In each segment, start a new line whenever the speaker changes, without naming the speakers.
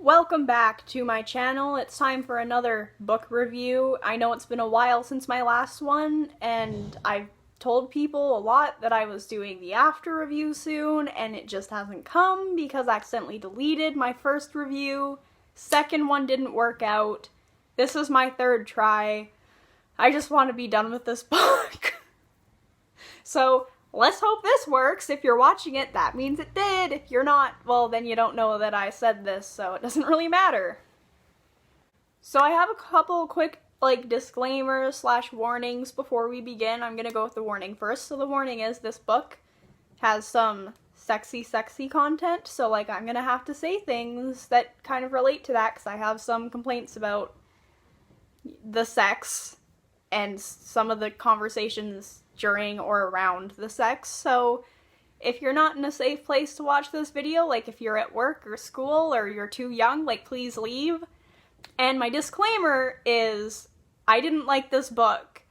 Welcome back to my channel. It's time for another book review. I know it's been a while since my last one, and I've told people a lot that I was doing the after review soon, and it just hasn't come because I accidentally deleted my first review. Second one didn't work out. This is my third try. I just want to be done with this book. So, let's hope this works. If you're watching it, that means it did. If you're not, well, then you don't know that I said this, so it doesn't really matter. So I have a couple quick, disclaimers / warnings before we begin. I'm gonna go with the warning first. So the warning is this book has some sexy content, so, I'm gonna have to say things that kind of relate to that, because I have some complaints about the sex and some of the conversations during or around the sex. So if you're not in a safe place to watch this video, if you're at work or school or you're too young, please leave. And my disclaimer is, I didn't like this book,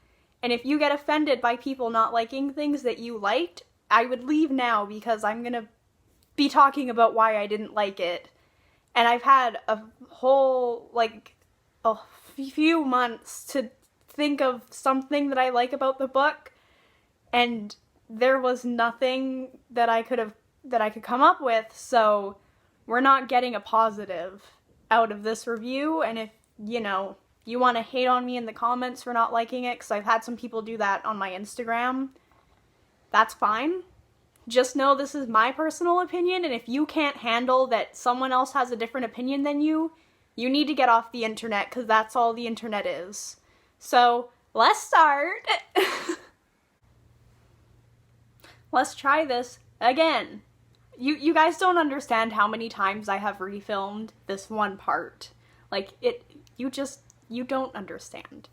and if you get offended by people not liking things that you liked, I would leave now, because I'm gonna be talking about why I didn't like it. And I've had a whole, a few months to think of something that I like about the book, and there was nothing that I could come up with, so we're not getting a positive out of this review. And if, you want to hate on me in the comments for not liking it, because I've had some people do that on my Instagram, that's fine. Just know this is my personal opinion, and if you can't handle that someone else has a different opinion than you, you need to get off the internet, because that's all the internet is. So, let's start! Let's try this again. You guys don't understand how many times I have refilmed this one part. You don't understand.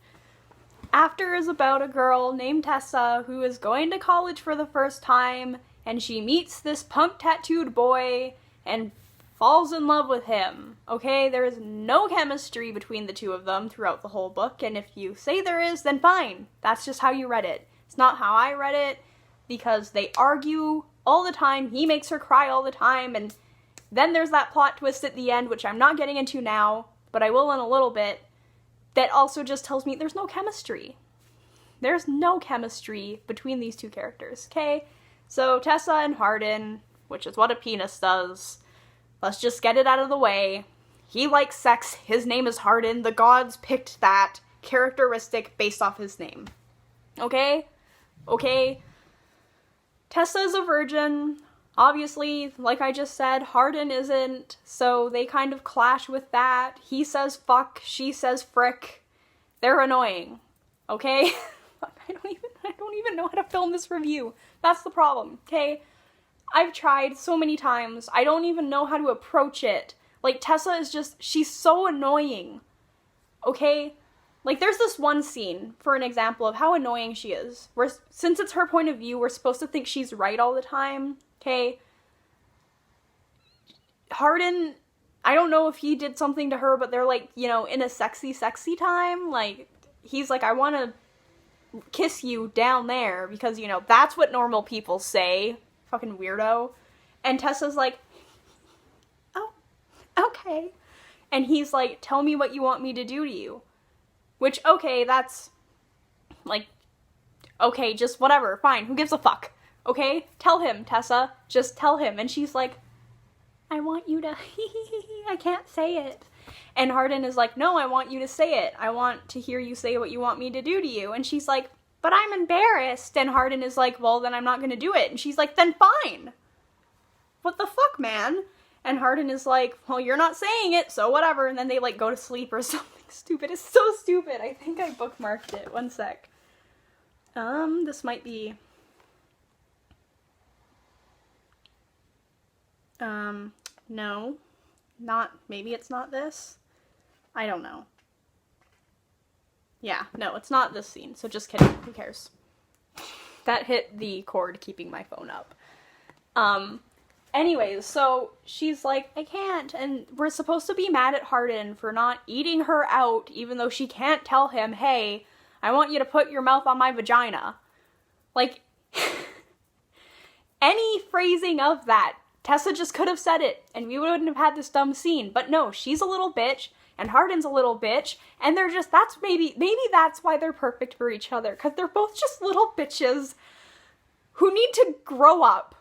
After is about a girl named Tessa who is going to college for the first time, and she meets this punk tattooed boy and falls in love with him. Okay, there is no chemistry between the two of them throughout the whole book, and if you say there is, then fine. That's just how you read it. It's not how I read it, because they argue all the time, he makes her cry all the time, and then there's that plot twist at the end, which I'm not getting into now, but I will in a little bit, that also just tells me there's no chemistry. There's no chemistry between these two characters, okay? So Tessa and Hardin, which is what a penis does, let's just get it out of the way. He likes sex, his name is Hardin, the gods picked that characteristic based off his name. Okay? Okay? Tessa is a virgin. Obviously, like I just said, Hardin isn't, so they kind of clash with that. He says fuck, she says frick. They're annoying. Okay? I don't even know how to film this review. That's the problem, okay? I've tried so many times. I don't even know how to approach it. Tessa is just, she's so annoying. Okay? There's this one scene, for an example of how annoying she is, where, since it's her point of view, we're supposed to think she's right all the time, okay? Hardin, I don't know if he did something to her, but they're, in a sexy time, he's I want to kiss you down there, because, that's what normal people say. Fucking weirdo. And Tessa's oh, okay. And he's tell me what you want me to do to you. Which, okay, that's, okay, just whatever, fine, who gives a fuck, okay? Tell him, Tessa, just tell him. And she's I want you to, I can't say it. And Hardin is no, I want you to say it. I want to hear you say what you want me to do to you. And she's but I'm embarrassed. And Hardin is well, then I'm not gonna do it. And she's then fine. What the fuck, man? And Hardin is well, you're not saying it, so whatever. And then they go to sleep or something stupid. It's so stupid. I think I bookmarked it. One sec. This might be... no. Not... Maybe it's not this? I don't know. Yeah, no, it's not this scene, so just kidding. Who cares? That hit the cord keeping my phone up. Anyways, so she's I can't, and we're supposed to be mad at Hardin for not eating her out, even though she can't tell him, hey, I want you to put your mouth on my vagina. Any phrasing of that Tessa just could have said it, and we wouldn't have had this dumb scene. But no, she's a little bitch, and Hardin's a little bitch, and they're just, maybe that's why they're perfect for each other, because they're both just little bitches who need to grow up.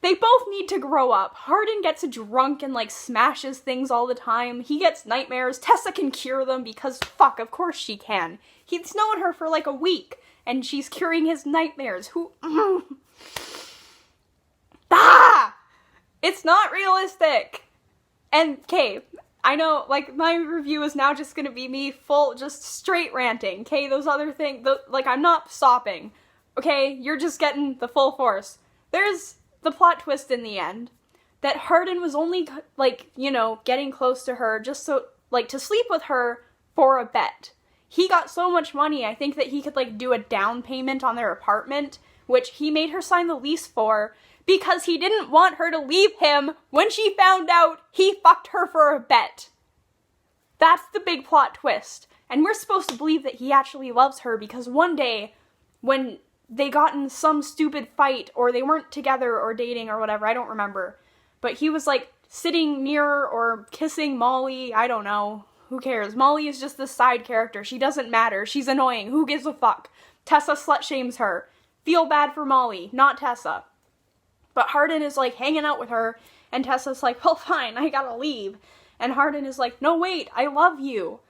They both need to grow up. Hardin gets drunk and, like, smashes things all the time. He gets nightmares. Tessa can cure them because, fuck, of course she can. He's known her for, like, a week, and she's curing his nightmares. It's not realistic. And, okay, I know, like, my review is now just gonna be me just straight ranting, okay? Those other things, like, I'm not stopping, okay? You're just getting the full force. There's the plot twist in the end, that Hardin was only, like, you know, getting close to her just so, like, to sleep with her for a bet. He got so much money, I think that he could, like, do a down payment on their apartment, which he made her sign the lease for, because he didn't want her to leave him when she found out he fucked her for a bet. That's the big plot twist. And we're supposed to believe that he actually loves her, because one day, when they got in some stupid fight, or they weren't together or dating or whatever, I don't remember. But he was, like, sitting near or kissing Molly, I don't know. Who cares? Molly is just this side character. She doesn't matter. She's annoying. Who gives a fuck? Tessa slut-shames her. Feel bad for Molly, not Tessa. But Hardin is, like, hanging out with her, and Tessa's like, well, fine, I gotta leave. And Hardin is like, no, wait, I love you.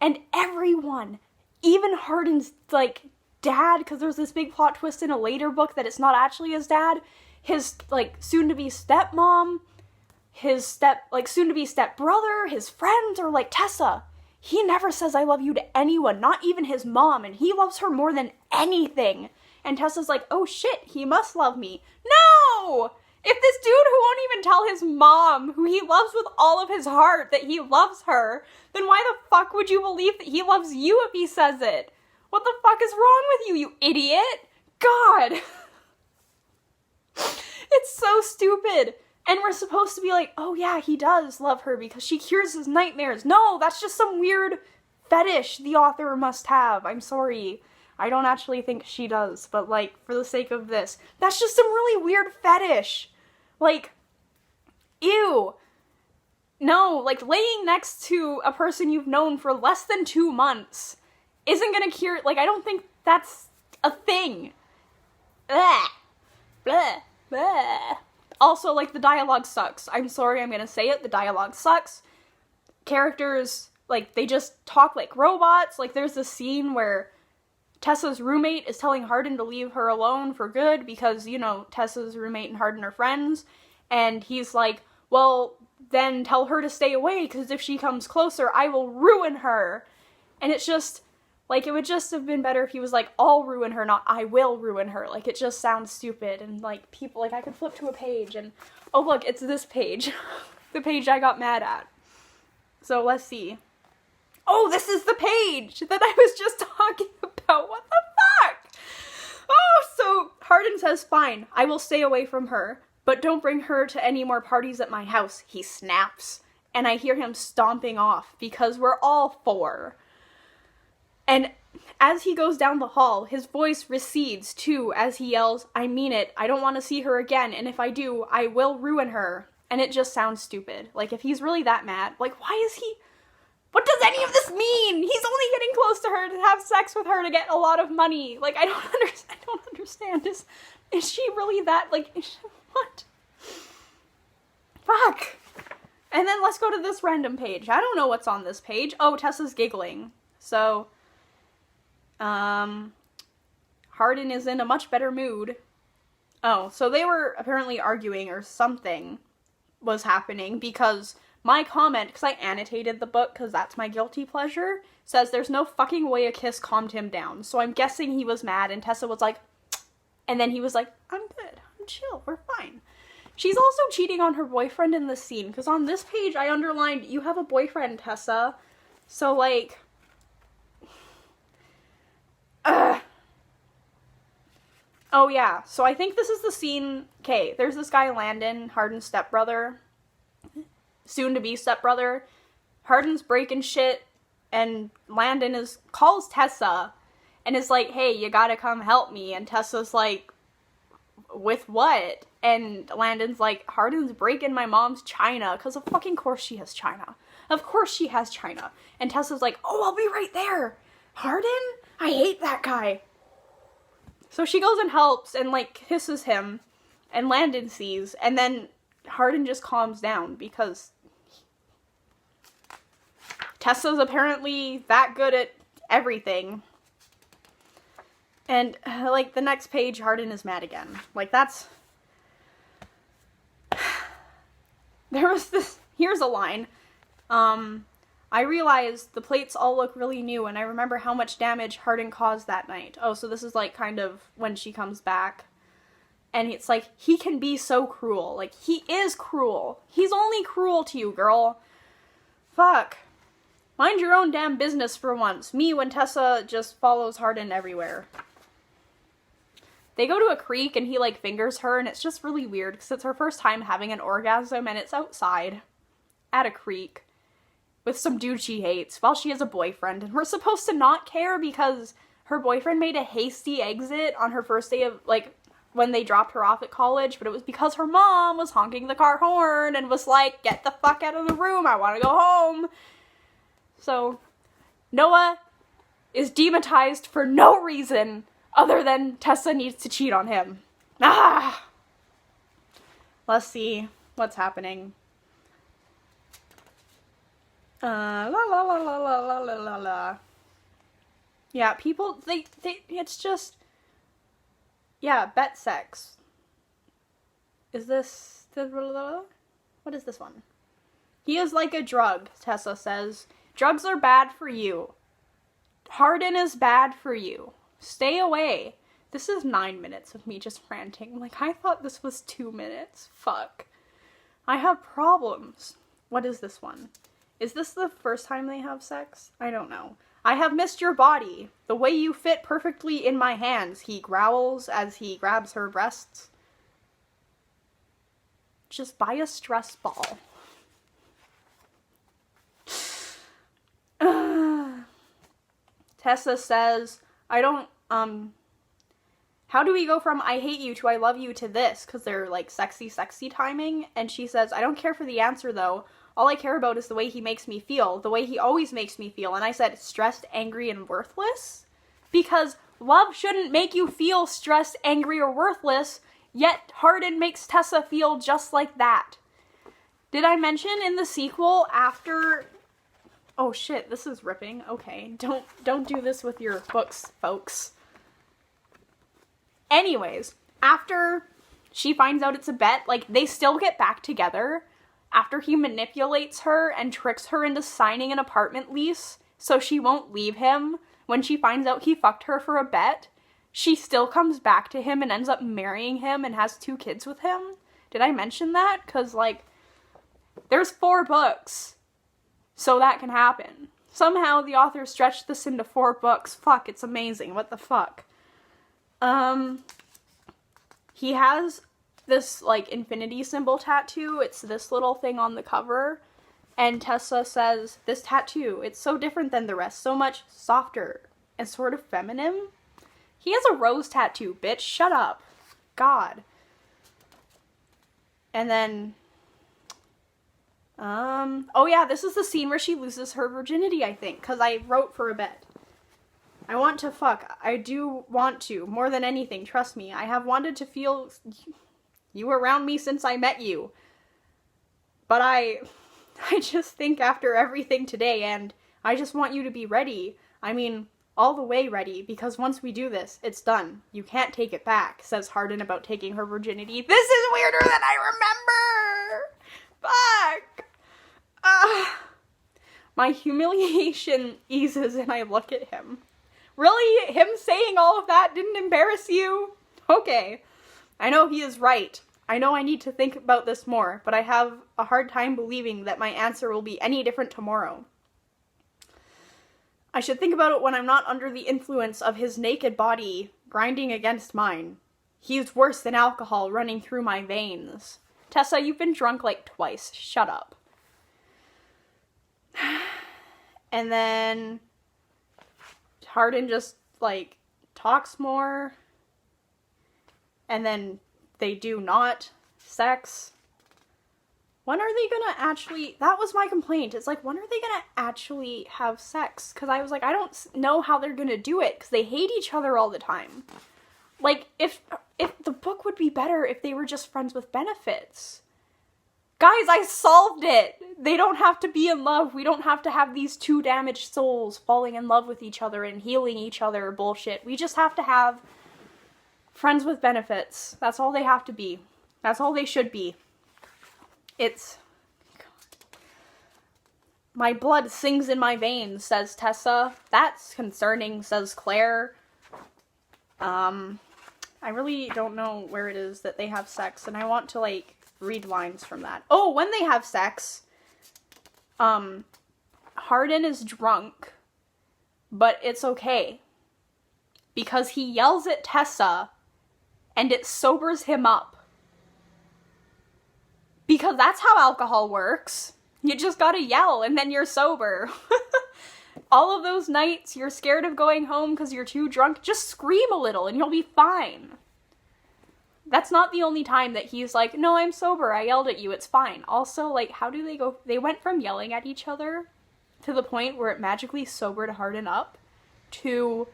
And everyone, even Hardin's, like, dad, because there's this big plot twist in a later book that it's not actually his dad, his, like, soon-to-be stepmom, his soon-to-be stepbrother, his friends are like, Tessa, he never says I love you to anyone, not even his mom, and he loves her more than anything. And Tessa's like, oh shit, he must love me. No! If this dude who won't even tell his mom, who he loves with all of his heart, that he loves her, then why the fuck would you believe that he loves you if he says it? What the fuck is wrong with you, you idiot? God! It's so stupid. And we're supposed to be like, oh yeah, he does love her because she cures his nightmares. No, that's just some weird fetish the author must have. I'm sorry. I don't actually think she does, but, like, for the sake of this, that's just some really weird fetish. Like, ew. No, like, laying next to a person you've known for less than 2 months isn't gonna cure, like, I don't think that's a thing. Blah. Blah. Blah. Also, like, the dialogue sucks. I'm sorry, I'm gonna say it, the dialogue sucks. Characters, like, they just talk like robots. Like, there's this scene where Tessa's roommate is telling Hardin to leave her alone for good because, you know, Tessa's roommate and Hardin are friends. And he's like, well, then tell her to stay away because if she comes closer, I will ruin her. And it's just, like, it would just have been better if he was like, I'll ruin her, not I will ruin her. Like, it just sounds stupid. And, like, people, like, I could flip to a page and, oh, look, it's this page. The page I got mad at. So, let's see. Oh, this is the page that I was just talking about. What the fuck? Oh, so Hardin says, fine, I will stay away from her, but don't bring her to any more parties at my house. He snaps. And I hear him stomping off because we're all 4. And as he goes down the hall, his voice recedes too as he yells, I mean it, I don't want to see her again, and if I do, I will ruin her. And it just sounds stupid. Like, if he's really that mad, like, why is he... What does any of this mean? He's only getting close to her to have sex with her to get a lot of money. Like, I don't understand. Is she really that, like, what? Fuck. And then let's go to this random page. I don't know what's on this page. Oh, Tessa's giggling. So, Hardin is in a much better mood. Oh, so they were apparently arguing or something was happening because my comment, because I annotated the book because that's my guilty pleasure, says there's no fucking way a kiss calmed him down. So I'm guessing he was mad and Tessa was like, and then he was like, I'm good, I'm chill, we're fine. She's also cheating on her boyfriend in this scene because on this page I underlined, you have a boyfriend, Tessa. So, like, oh yeah, so I think this is the scene, okay, there's this guy Landon, Hardin's stepbrother, soon-to-be stepbrother. Hardin's breaking shit, and Landon calls Tessa, and is like, hey, you gotta come help me, and Tessa's like, with what? And Landon's like, Hardin's breaking my mom's china, because of fucking course she has china. Of course she has china. And Tessa's like, oh, I'll be right there. Hardin? I hate that guy. So she goes and helps and, like, kisses him. And Landon sees. And then Hardin just calms down because Tessa's apparently that good at everything. And, like, the next page, Hardin is mad again. Like, that's... There was this... Here's a line. I realized the plates all look really new, and I remember how much damage Hardin caused that night. Oh, so this is, like, kind of when she comes back. And it's like, he can be so cruel. Like, he is cruel. He's only cruel to you, girl. Fuck. Mind your own damn business for once. Me when Tessa just follows Hardin everywhere. They go to a creek and he, like, fingers her, and it's just really weird because it's her first time having an orgasm, and it's outside at a creek with some dude she hates while she has a boyfriend, and we're supposed to not care because her boyfriend made a hasty exit on her first day of, like, when they dropped her off at college, but it was because her mom was honking the car horn and was like, get the fuck out of the room, I want to go home. So, Noah is demonetized for no reason other than Tessa needs to cheat on him. Ah! Let's see what's happening. La la la la la la la la la. Yeah, people, they, it's just, yeah, bet sex. Is this, what is this one? He is like a drug, Tessa says. Drugs are bad for you. Hardin is bad for you. Stay away. This is 9 minutes of me just ranting. Like, I thought this was 2 minutes. Fuck. I have problems. What is this one? Is this the first time they have sex? I don't know. I have missed your body. The way you fit perfectly in my hands, he growls as he grabs her breasts. Just buy a stress ball. Tessa says, how do we go from I hate you to I love you to this? Because they're, like, sexy timing. And she says, I don't care for the answer, though. All I care about is the way he makes me feel. The way he always makes me feel. And I said, stressed, angry, and worthless? Because love shouldn't make you feel stressed, angry, or worthless, yet Hardin makes Tessa feel just like that. Did I mention in the sequel after... Oh shit, this is ripping. Okay, don't do this with your books, folks. Anyways, after she finds out it's a bet, like, they still get back together after he manipulates her and tricks her into signing an apartment lease so she won't leave him when she finds out he fucked her for a bet. She still comes back to him and ends up marrying him and has 2 kids with him. Did I mention that? Because, like, there's 4 books. So that can happen. Somehow the author stretched this into 4 books. Fuck, it's amazing. What the fuck? He has this, like, infinity symbol tattoo. It's this little thing on the cover. And Tessa says, this tattoo, it's so different than the rest. So much softer and sort of feminine. He has a rose tattoo, bitch. Shut up. God. And then... oh yeah, this is the scene where she loses her virginity, I think, because I wrote for a bet. I want to fuck. I do want to, more than anything, trust me. I have wanted to feel you around me since I met you. But I just think after everything today, and I just want you to be ready. I mean, all the way ready, because once we do this, it's done. You can't take it back, says Hardin about taking her virginity. This is weirder than I remember! Fuck! My humiliation eases and I look at him. Really? Him saying all of that didn't embarrass you? Okay. I know he is right. I know I need to think about this more, but I have a hard time believing that my answer will be any different tomorrow. I should think about it when I'm not under the influence of his naked body grinding against mine. He's worse than alcohol running through my veins. Tessa, you've been drunk like twice. Shut up. And then Hardin just, like, talks more. And then they do not sex. When are they gonna actually... That was my complaint. It's like, when are they gonna actually have sex? Because I was like, I don't know how they're gonna do it, because they hate each other all the time. Like, if the book would be better if they were just friends with benefits. Guys, I solved it! They don't have to be in love. We don't have to have these two damaged souls falling in love with each other and healing each other bullshit. We just have to have friends with benefits. That's all they have to be. That's all they should be. It's... My blood sings in my veins, says Tessa. That's concerning, says Clare. I really don't know where it is that they have sex, and I want to, like, read lines from that. Oh, when they have sex, Hardin is drunk, but it's okay. Because he yells at Tessa, and it sobers him up. Because that's how alcohol works. You just gotta yell, and then you're sober. All of those nights you're scared of going home because you're too drunk, just scream a little and you'll be fine. That's not the only time that he's like, no, I'm sober, I yelled at you, it's fine. Also, like, how do they go? They went from yelling at each other to the point where it magically sobered Hardin up to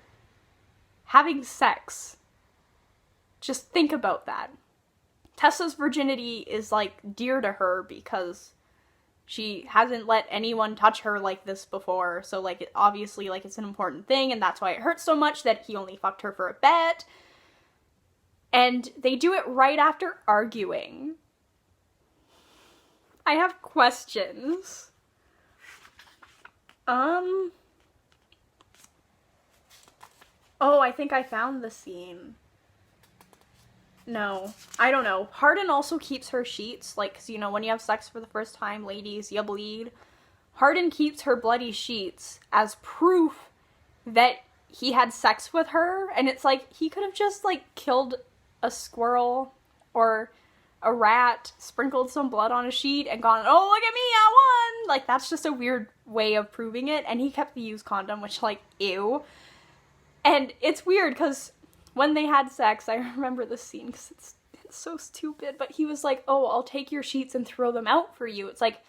having sex. Just think about that. Tessa's virginity is, like, dear to her because she hasn't let anyone touch her like this before, so, like, obviously, like, it's an important thing, and that's why it hurts so much that he only fucked her for a bet. And they do it right after arguing. I have questions. Oh, I think I found the scene. No, I don't know. Hardin also keeps her sheets, like, 'cause, you know, when you have sex for the first time, ladies, you bleed. Hardin keeps her bloody sheets as proof that he had sex with her, and it's like, he could have just, like, killed a squirrel or a rat, sprinkled some blood on a sheet, and gone, oh, look at me, I won! Like, that's just a weird way of proving it, and he kept the used condom, which, like, ew. And it's weird, because when they had sex, I remember this scene, because it's so stupid, but he was like, oh, I'll take your sheets and throw them out for you. It's like,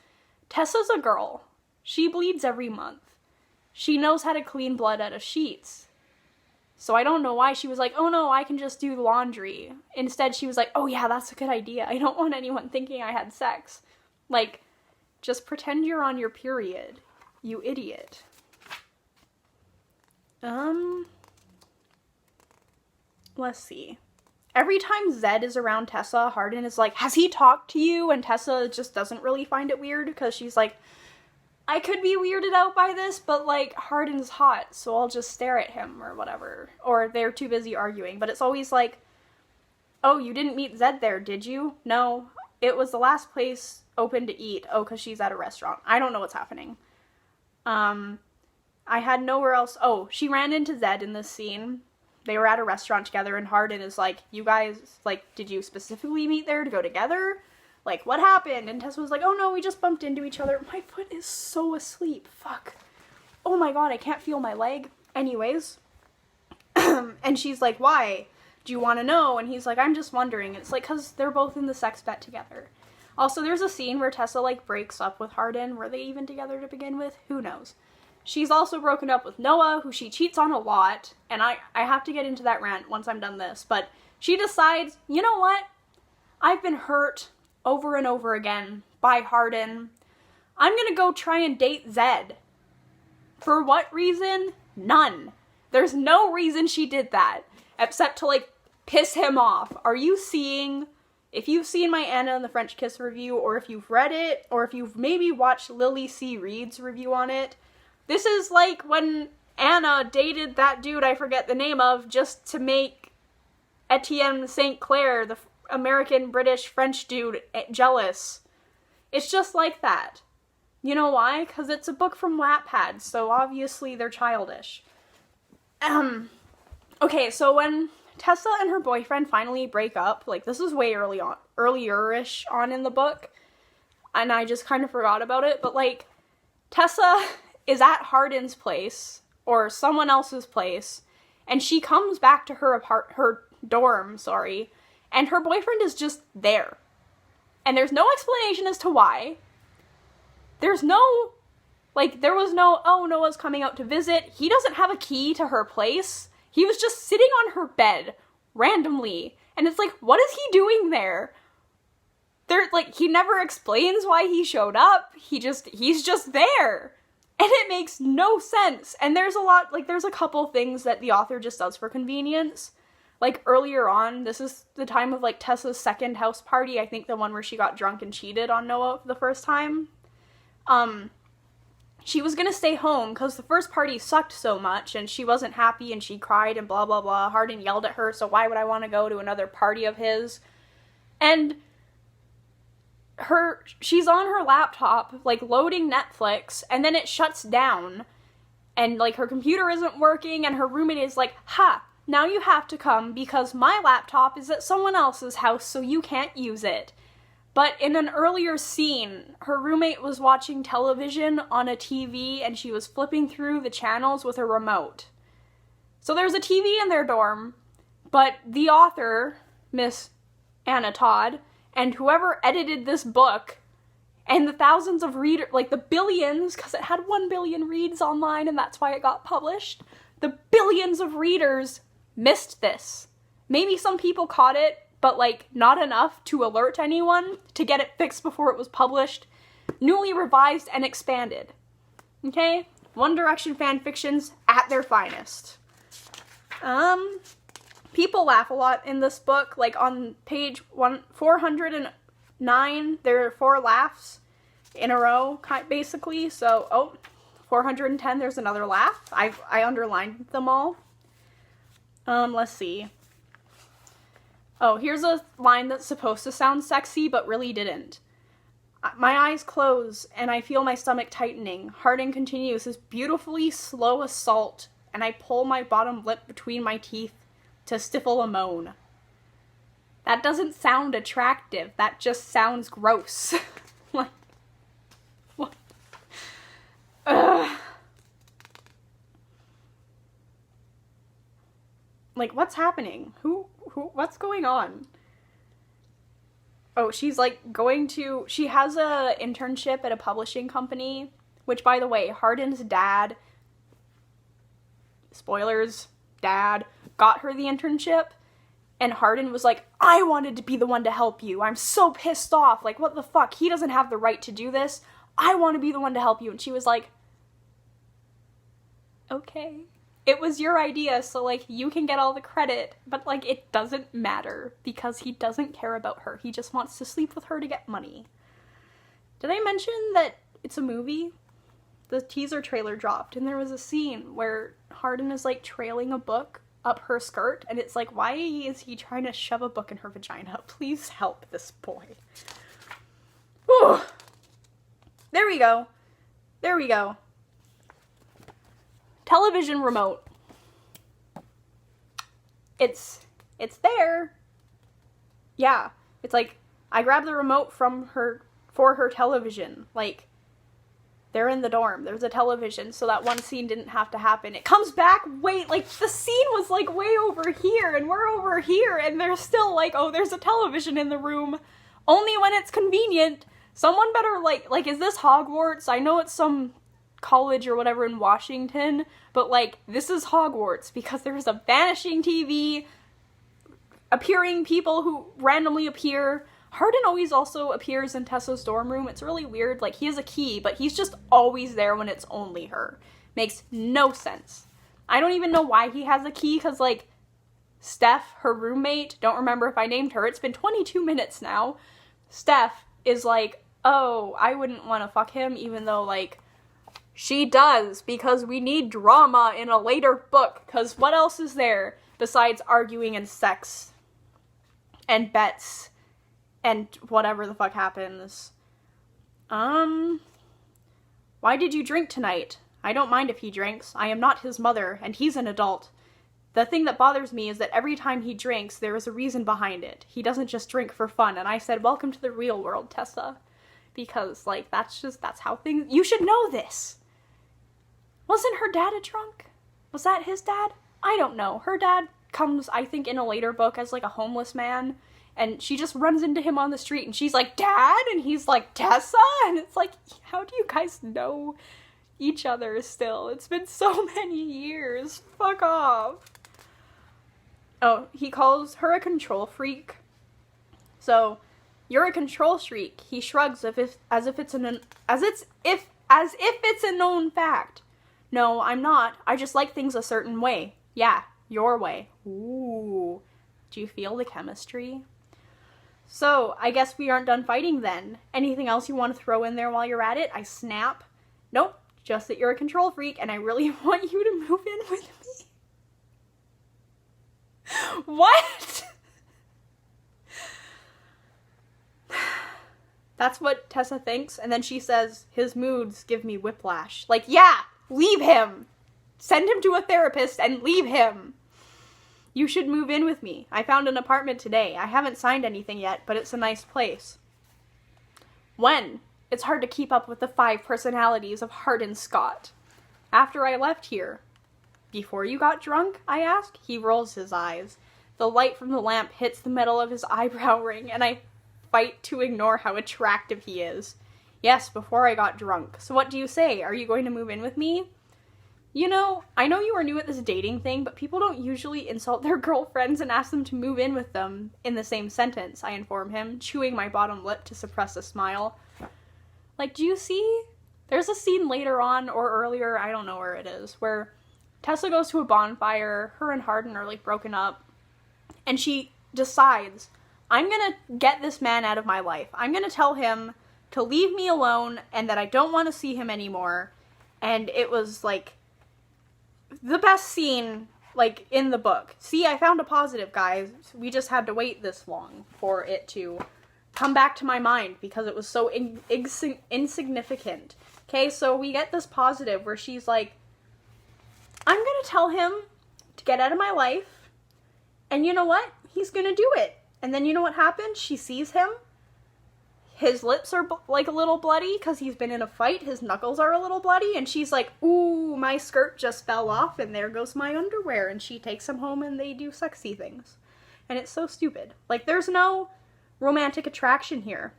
Tessa's a girl. She bleeds every month. She knows how to clean blood out of sheets. So I don't know why she was like, oh no, I can just do laundry. Instead, she was like, oh yeah, that's a good idea. I don't want anyone thinking I had sex. Like, just pretend you're on your period, you idiot. Let's see. Every time Zed is around Tessa, Hardin is like, has he talked to you? And Tessa just doesn't really find it weird, because she's like, I could be weirded out by this, but, like, Hardin's hot, so I'll just stare at him, or whatever. Or they're too busy arguing, but it's always like, oh, you didn't meet Zed there, did you? No, it was the last place open to eat. Oh, because she's at a restaurant. I don't know what's happening. I had nowhere else. Oh, she ran into Zed in this scene. They were at a restaurant together, and Hardin is like, you guys, like, did you specifically meet there to go together? Like, what happened? And Tessa was like, oh no, we just bumped into each other. My foot is so asleep. Fuck. Oh my god, I can't feel my leg. Anyways. And she's like, why? Do you want to know? And he's like, I'm just wondering. It's like, because they're both in the sex bet together. Also, there's a scene where Tessa, like, breaks up with Hardin. Were they even together to begin with? Who knows? She's also broken up with Noah, who she cheats on a lot. And I have to get into that rant once I'm done this. But she decides, you know what? I've been hurt over and over again by Hardin. I'm gonna go try and date Zed. For what reason? None. There's no reason she did that, except to, like, piss him off. Are you seeing, if you've seen my Anna and the French Kiss review, or if you've read it, or if you've maybe watched Lily C. Reed's review on it, this is like when Anna dated that dude I forget the name of just to make Etienne St. Clair, the American, British, French dude, jealous. It's just like that. You know why? Because it's a book from Wattpad, so obviously they're childish. Okay, so when Tessa and her boyfriend finally break up, like, this is way earlier-ish on in the book, and I just kind of forgot about it, but, like, Tessa is at Hardin's place, or someone else's place, and she comes back to her dorm, And her boyfriend is just there. And there's no explanation as to why. There's no, like, there was no, oh, Noah's coming out to visit. He doesn't have a key to her place. He was just sitting on her bed, randomly. And it's like, what is he doing there? Like, he never explains why he showed up. He's just there. And it makes no sense. And there's a couple things that the author just does for convenience. Like, earlier on, this is the time of, like, Tessa's second house party. I think the one where she got drunk and cheated on Noah for the first time. She was gonna stay home because the first party sucked so much and she wasn't happy and she cried and blah, blah, blah. Hardin yelled at her, so why would I want to go to another party of his? And she's on her laptop, like, loading Netflix, and then it shuts down. And, like, her computer isn't working and her roommate is like, ha! Now you have to come because my laptop is at someone else's house, so you can't use it. But in an earlier scene, her roommate was watching television on a TV and she was flipping through the channels with a remote. So there's a TV in their dorm, but the author, Miss Anna Todd, and whoever edited this book, and the thousands of readers, like the billions, because it had 1 billion reads online and that's why it got published, the billions of readers missed this. Maybe some people caught it, but, like, not enough to alert anyone to get it fixed before it was published. Newly revised and expanded. Okay? One Direction fanfictions at their finest. People laugh a lot in this book. Like, on page 409, there are 4 laughs in a row, basically. So, 410, there's another laugh. I underlined them all. Let's see. Oh, here's a line that's supposed to sound sexy, but really didn't. My eyes close, and I feel my stomach tightening. Harding continues his beautifully slow assault, and I pull my bottom lip between my teeth to stifle a moan. That doesn't sound attractive. That just sounds gross. Like, what? Ugh. Like, what's happening? What's going on? Oh, she's, like, she has a internship at a publishing company, which, by the way, Hardin's dad, spoilers, dad, got her the internship, and Hardin was like, I wanted to be the one to help you. I'm so pissed off. Like, what the fuck? He doesn't have the right to do this. I want to be the one to help you. And she was like, okay. It was your idea, so, like, you can get all the credit, but, like, it doesn't matter, because he doesn't care about her. He just wants to sleep with her to get money. Did I mention that it's a movie? The teaser trailer dropped, and there was a scene where Hardin is, like, trailing a book up her skirt, and it's like, why is he trying to shove a book in her vagina? Please help this boy. Whew. There we go. There we go. Television remote. It's there. Yeah. It's like, I grabbed the remote for her television. Like, they're in the dorm. There's a television, so that one scene didn't have to happen. It comes back, like, the scene was, like, way over here, and we're over here, and they're still like, oh, there's a television in the room. Only when it's convenient. Someone better, like, is this Hogwarts? I know it's some college or whatever in Washington, but, like, this is Hogwarts, because there's a vanishing TV, appearing people who randomly appear. Hardin always also appears in Tessa's dorm room. It's really weird. Like, he has a key, but he's just always there when it's only her. Makes no sense. I don't even know why he has a key, because, like, Steph, her roommate, don't remember if I named her, it's been 22 minutes now, Steph is like, oh, I wouldn't want to fuck him, even though, like, she does, because we need drama in a later book, because what else is there besides arguing and sex and bets and whatever the fuck happens? Why did you drink tonight? I don't mind if he drinks. I am not his mother, and he's an adult. The thing that bothers me is that every time he drinks, there is a reason behind it. He doesn't just drink for fun, and I said, welcome to the real world, Tessa. Because, like, that's how things... You should know this! Wasn't her dad a drunk? Was that his dad? I don't know. Her dad comes, I think, in a later book as, like, a homeless man, And she just runs into him on the street and she's like, Dad? And he's like, Tessa? And it's like, how do you guys know each other still? It's been so many years. Fuck off. Oh, he calls her a control freak. So, you're a control freak. He shrugs as if it's a known fact. No, I'm not. I just like things a certain way. Yeah, your way. Ooh. Do you feel the chemistry? So, I guess we aren't done fighting then. Anything else you want to throw in there while you're at it? I snap. Nope, just that you're a control freak and I really want you to move in with me. What? That's what Tessa thinks, and then she says, his moods give me whiplash. Like, yeah, leave him! Send him to a therapist and leave him! You should move in with me. I found an apartment today. I haven't signed anything yet, but it's a nice place. When? It's hard to keep up with the 5 personalities of Hardin Scott. After I left here. Before you got drunk? I ask. He rolls his eyes. The light from the lamp hits the metal of his eyebrow ring, and I fight to ignore how attractive he is. Yes, before I got drunk. So what do you say? Are you going to move in with me? You know, I know you are new at this dating thing, but people don't usually insult their girlfriends and ask them to move in with them in the same sentence, I inform him, chewing my bottom lip to suppress a smile. Like, do you see? There's a scene later on, or earlier, I don't know where it is, where Tessa goes to a bonfire, her and Hardin are, like, broken up, and she decides, I'm gonna get this man out of my life. I'm gonna tell him to leave me alone, and that I don't want to see him anymore. And it was, like, the best scene, like, in the book. See, I found a positive, guys. We just had to wait this long for it to come back to my mind because it was so insignificant. Okay, so we get this positive where she's like, I'm gonna tell him to get out of my life, and you know what? He's gonna do it. And then you know what happens? She sees him. His lips are like a little bloody because he's been in a fight. His knuckles are a little bloody. And she's like, ooh, my skirt just fell off and there goes my underwear. And she takes him home and they do sexy things. And it's so stupid. Like, there's no romantic attraction here.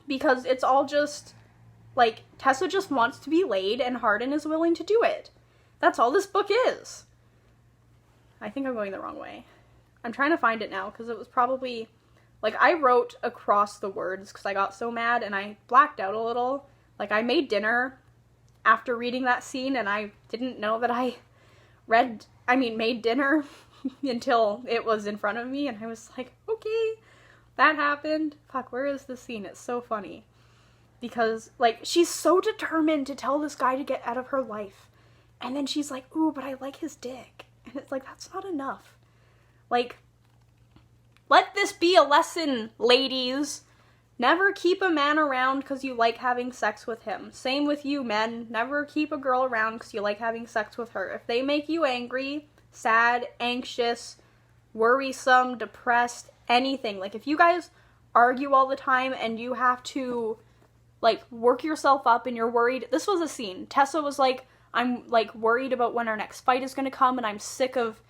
Because it's all just, like, Tessa just wants to be laid and Hardin is willing to do it. That's all this book is. I think I'm going the wrong way. I'm trying to find it now because it was probably... Like, I wrote across the words because I got so mad and I blacked out a little. Like, I made dinner after reading that scene and I didn't know that I made dinner until it was in front of me and I was like, okay, that happened. Fuck, where is this scene? It's so funny. Because, like, she's so determined to tell this guy to get out of her life. And then she's like, ooh, but I like his dick. And it's like, that's not enough. Like... Let this be a lesson, ladies. Never keep a man around because you like having sex with him. Same with you, men. Never keep a girl around because you like having sex with her. If they make you angry, sad, anxious, worrisome, depressed, anything. Like, if you guys argue all the time and you have to, like, work yourself up and you're worried. This was a scene. Tessa was like, I'm, like, worried about when our next fight is going to come and I'm sick of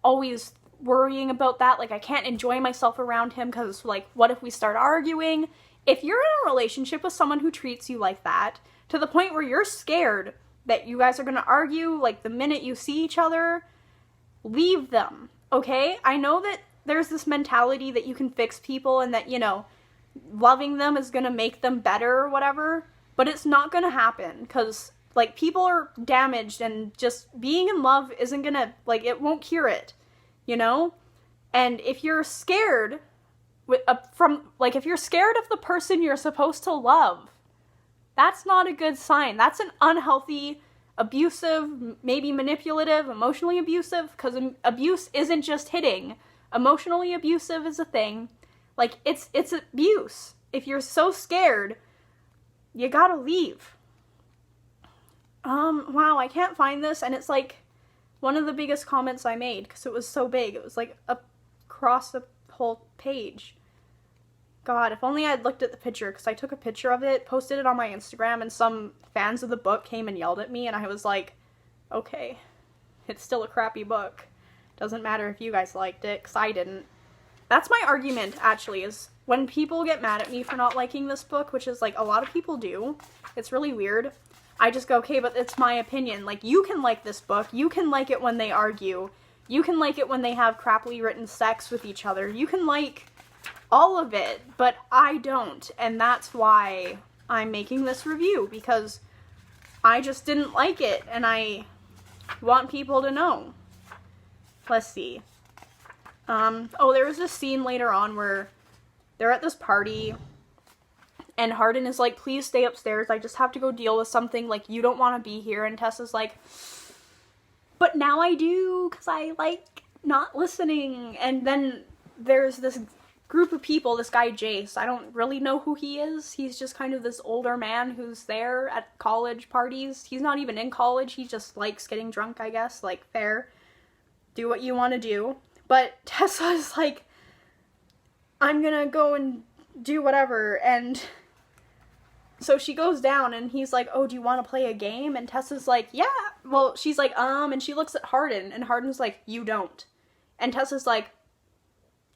always... worrying about that. Like, I can't enjoy myself around him because, like, what if we start arguing? If you're in a relationship with someone who treats you like that, to the point where you're scared that you guys are gonna argue, like, the minute you see each other, leave them, okay? I know that there's this mentality that you can fix people and that, you know, loving them is gonna make them better or whatever, but it's not gonna happen, because, like, people are damaged and just being in love isn't gonna, like, it won't cure it. You know? And if you're scared if you're scared of the person you're supposed to love, that's not a good sign. That's an unhealthy, abusive, maybe manipulative, emotionally abusive, because abuse isn't just hitting. Emotionally abusive is a thing. Like, it's abuse. If you're so scared, you gotta leave. Wow, I can't find this, and it's like one of the biggest comments I made, because it was so big. It was, like, across the whole page. God, if only I'd looked at the picture, because I took a picture of it, posted it on my Instagram, and some fans of the book came and yelled at me, and I was like, okay, it's still a crappy book. Doesn't matter if you guys liked it, because I didn't. That's my argument, actually, is when people get mad at me for not liking this book, which is, like, a lot of people do, it's really weird, I just go, okay, but it's my opinion. Like, you can like this book, you can like it when they argue, you can like it when they have crappily written sex with each other, you can like all of it, but I don't, and that's why I'm making this review, because I just didn't like it, and I want people to know. Let's see. Oh, there was this scene later on where they're at this party, and Hardin is like, please stay upstairs, I just have to go deal with something, like, you don't want to be here, and Tessa's like, but now I do, because I like not listening, and then there's this group of people, this guy Jace, I don't really know who he is, he's just kind of this older man who's there at college parties, he's not even in college, he just likes getting drunk, I guess, like, fair, do what you want to do. But Tessa's like, I'm gonna go and do whatever, and so she goes down, and he's like, oh, do you want to play a game? And Tessa's like, yeah, well, she's like, and she looks at Hardin, and Hardin's like, you don't. And Tessa's like,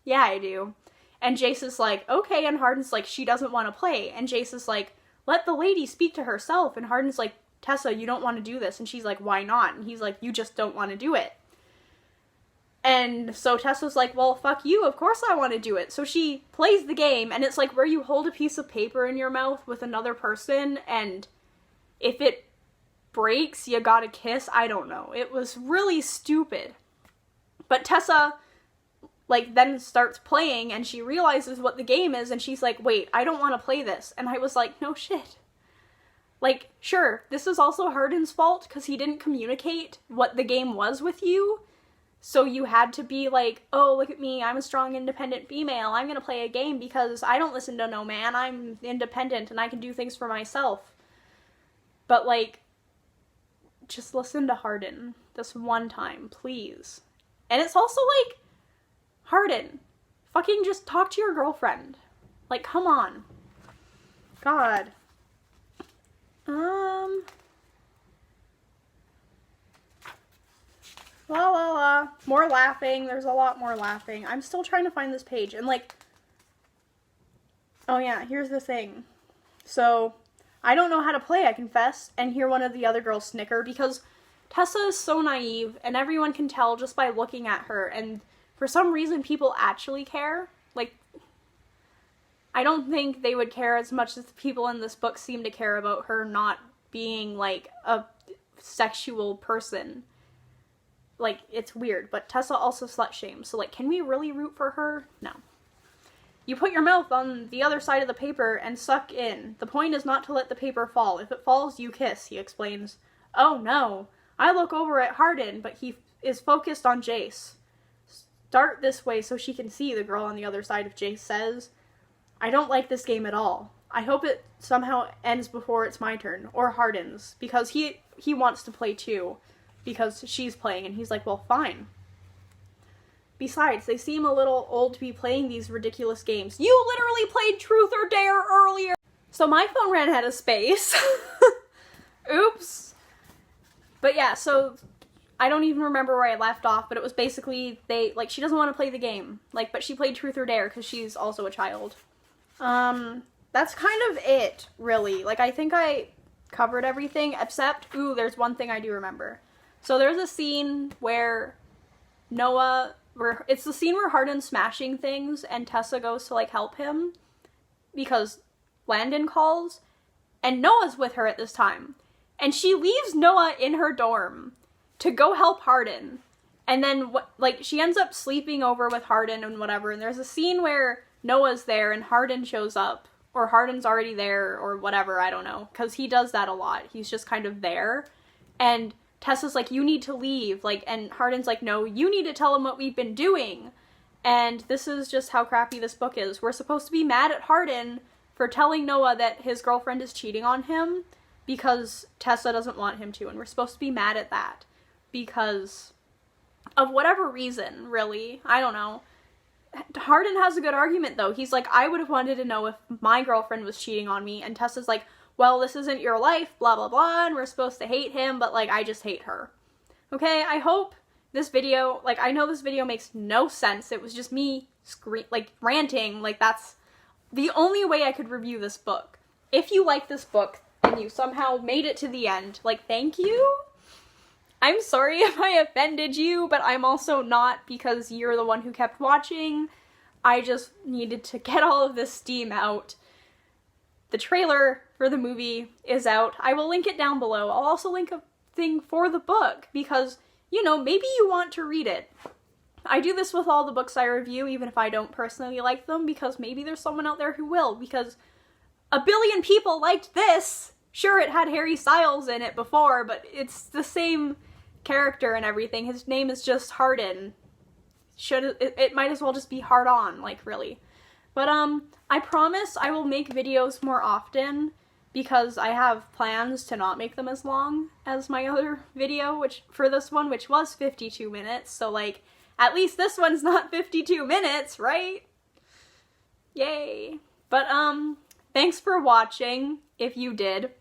yeah, I do. And Jace is like, okay, and Hardin's like, she doesn't want to play, and Jace is like, let the lady speak to herself, and Hardin's like, Tessa, you don't want to do this, and she's like, why not? And he's like, you just don't want to do it. And so Tessa's like, well, fuck you, of course I want to do it. So she plays the game, and it's like where you hold a piece of paper in your mouth with another person, and if it breaks, you gotta kiss. I don't know. It was really stupid. But Tessa, like, then starts playing, and she realizes what the game is, and she's like, wait, I don't want to play this. And I was like, no shit. Like, sure, this is also Hardin's fault, because he didn't communicate what the game was with you. So you had to be like, oh, look at me, I'm a strong, independent female, I'm gonna play a game because I don't listen to no man, I'm independent and I can do things for myself. But, like, just listen to Hardin this one time, please. And it's also like, Hardin, fucking just talk to your girlfriend. Like, come on. God. La la la. More laughing. There's a lot more laughing. I'm still trying to find this page. And, like, oh yeah, here's the thing. So, I don't know how to play, I confess, and hear one of the other girls snicker, because Tessa is so naive, and everyone can tell just by looking at her, and for some reason people actually care. Like, I don't think they would care as much as the people in this book seem to care about her not being, like, a sexual person. Like, it's weird, but Tessa also slut-shames, so, like, can we really root for her? No. You put your mouth on the other side of the paper and suck in. The point is not to let the paper fall. If it falls, you kiss, he explains. Oh, no. I look over at Hardin, but he is focused on Jace. Start this way so she can see, the girl on the other side of Jace says. I don't like this game at all. I hope it somehow ends before it's my turn, or Hardin's, because he wants to play too. Because she's playing, and he's like, well, fine. Besides, they seem a little old to be playing these ridiculous games. You literally played Truth or Dare earlier! So my phone ran out of space. Oops. But yeah, so I don't even remember where I left off, but it was basically, she doesn't want to play the game. Like, but she played Truth or Dare, because she's also a child. That's kind of it, really. Like, I think I covered everything, except, there's one thing I do remember. So there's a scene where it's the scene where Hardin's smashing things and Tessa goes to, like, help him because Landon calls, and Noah's with her at this time. And she leaves Noah in her dorm to go help Hardin. And then, she ends up sleeping over with Hardin and whatever, and there's a scene where Noah's there and Hardin shows up, or Hardin's already there, or whatever, I don't know, because he does that a lot. He's just kind of there, and Tessa's like, you need to leave, and Hardin's like, no, you need to tell him what we've been doing. And this is just how crappy this book is. We're supposed to be mad at Hardin for telling Noah that his girlfriend is cheating on him because Tessa doesn't want him to, and we're supposed to be mad at that because of whatever reason, really. I don't know. Hardin has a good argument, though. He's like, I would have wanted to know if my girlfriend was cheating on me, and Tessa's like, well, this isn't your life, blah, blah, blah, and we're supposed to hate him, but, I just hate her. Okay, I hope this video, like, I know this video makes no sense. It was just me ranting. Like, that's the only way I could review this book. If you like this book and you somehow made it to the end, like, thank you. I'm sorry if I offended you, but I'm also not, because you're the one who kept watching. I just needed to get all of this steam out. The trailer for the movie is out. I will link it down below. I'll also link a thing for the book, because, you know, maybe you want to read it. I do this with all the books I review, even if I don't personally like them, because maybe there's someone out there who will, because a billion people liked this! Sure, it had Harry Styles in it before, but it's the same character and everything. His name is just Hardin. It might as well just be hard on, like, really. But, I promise I will make videos more often, because I have plans to not make them as long as my other video, for this one, which was 52 minutes, so, like, at least this one's not 52 minutes, right? Yay. But, thanks for watching, if you did.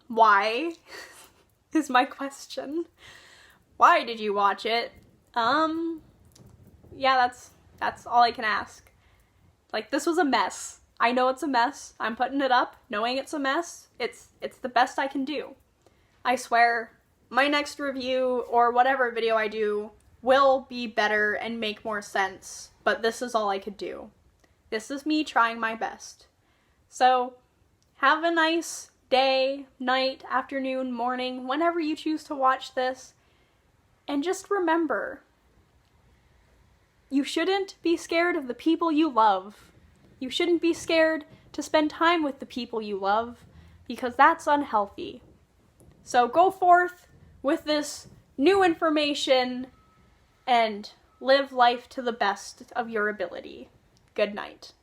Why? Is my question. Why did you watch it? Yeah, that's all I can ask. Like, this was a mess. I know it's a mess. I'm putting it up, knowing it's a mess. It's the best I can do. I swear, my next review, or whatever video I do, will be better and make more sense, but this is all I could do. This is me trying my best. So, have a nice day, night, afternoon, morning, whenever you choose to watch this, and just remember, you shouldn't be scared of the people you love. You shouldn't be scared to spend time with the people you love, because that's unhealthy. So go forth with this new information and live life to the best of your ability. Good night.